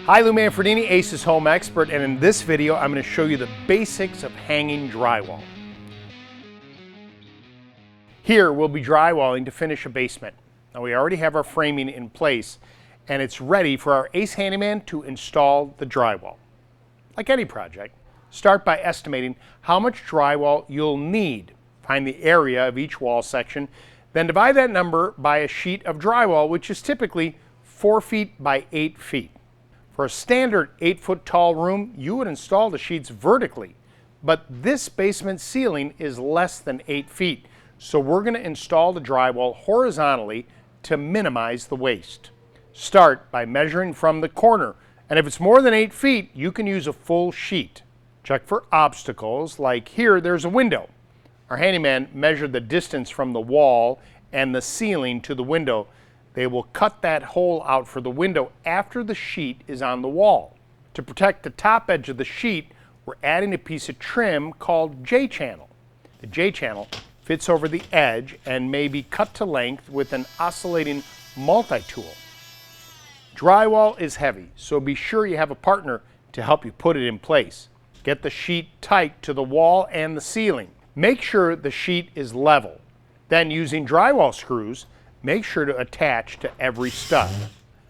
Hi, Lou Manfredini, Ace's Home Expert, and in this video I'm going to show you the basics of hanging drywall. Here we'll be drywalling to finish a basement. Now we already have our framing in place and it's ready for our Ace handyman to install the drywall. Like any project, start by estimating how much drywall you'll need. Find the area of each wall section, then divide that number by a sheet of drywall, which is typically 4 feet by 8 feet. For a standard 8-foot tall room, you would install the sheets vertically, but this basement ceiling is less than 8 feet, so we're going to install the drywall horizontally to minimize the waste. Start by measuring from the corner, and if it's more than 8 feet, you can use a full sheet. Check for obstacles, like here there's a window. Our handyman measured the distance from the wall and the ceiling to the window. They will cut that hole out for the window after the sheet is on the wall. To protect the top edge of the sheet, we're adding a piece of trim called J-channel. The J-channel fits over the edge and may be cut to length with an oscillating multi-tool. Drywall is heavy, so be sure you have a partner to help you put it in place. Get the sheet tight to the wall and the ceiling. Make sure the sheet is level. Then, using drywall screws, make sure to attach to every stud.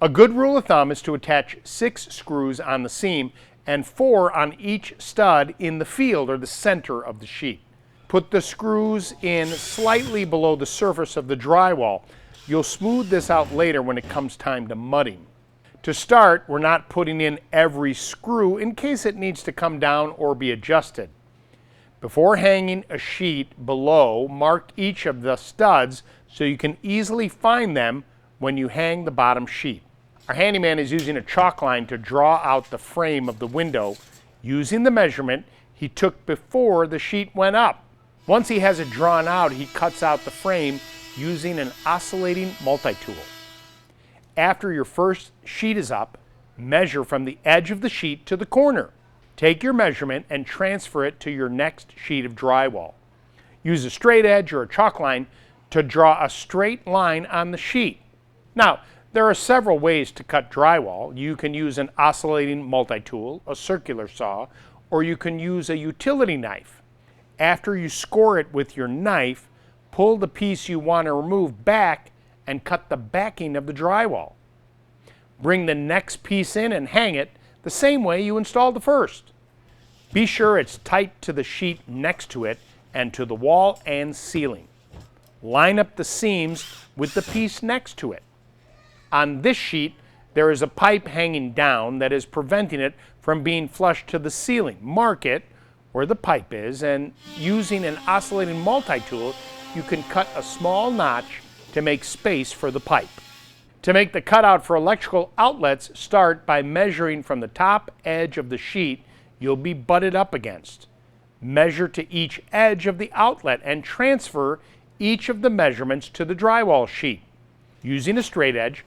A good rule of thumb is to attach 6 screws on the seam and 4 on each stud in the field or the center of the sheet. Put the screws in slightly below the surface of the drywall. You'll smooth this out later when it comes time to mudding. To start, we're not putting in every screw in case it needs to come down or be adjusted. Before hanging a sheet below, mark each of the studs so you can easily find them when you hang the bottom sheet. Our handyman is using a chalk line to draw out the frame of the window using the measurement he took before the sheet went up. Once he has it drawn out, he cuts out the frame using an oscillating multi-tool. After your first sheet is up, measure from the edge of the sheet to the corner. Take your measurement and transfer it to your next sheet of drywall. Use a straight edge or a chalk line to draw a straight line on the sheet. Now, there are several ways to cut drywall. You can use an oscillating multi-tool, a circular saw, or you can use a utility knife. After you score it with your knife, pull the piece you want to remove back and cut the backing of the drywall. Bring the next piece in and hang it the same way you installed the first. Be sure it's tight to the sheet next to it and to the wall and ceiling. Line up the seams with the piece next to it. On this sheet, there is a pipe hanging down that is preventing it from being flush to the ceiling. Mark it where the pipe is, and using an oscillating multi-tool, you can cut a small notch to make space for the pipe. To make the cutout for electrical outlets, start by measuring from the top edge of the sheet you'll be butted up against. Measure to each edge of the outlet and transfer each of the measurements to the drywall sheet. Using a straight edge,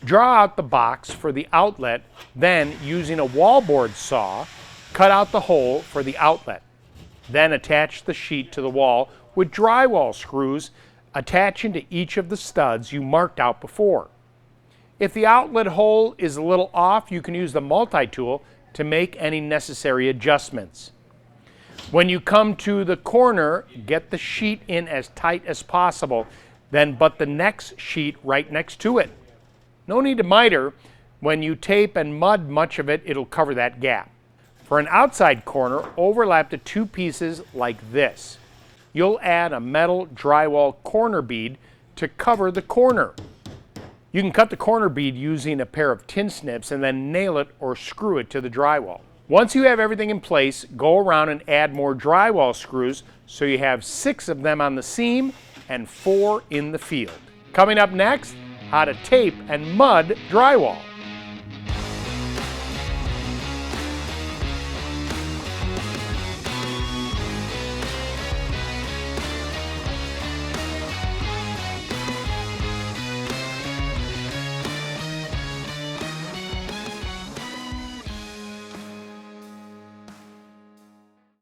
draw out the box for the outlet, then using a wallboard saw, cut out the hole for the outlet. Then attach the sheet to the wall with drywall screws attaching to each of the studs you marked out before. If the outlet hole is a little off, you can use the multi-tool to make any necessary adjustments. When you come to the corner, get the sheet in as tight as possible, then butt the next sheet right next to it. No need to miter. When you tape and mud much of it, it'll cover that gap. For an outside corner, overlap the 2 pieces like this. You'll add a metal drywall corner bead to cover the corner. You can cut the corner bead using a pair of tin snips and then nail it or screw it to the drywall. Once you have everything in place, go around and add more drywall screws so you have 6 of them on the seam and 4 in the field. Coming up next, how to tape and mud drywall.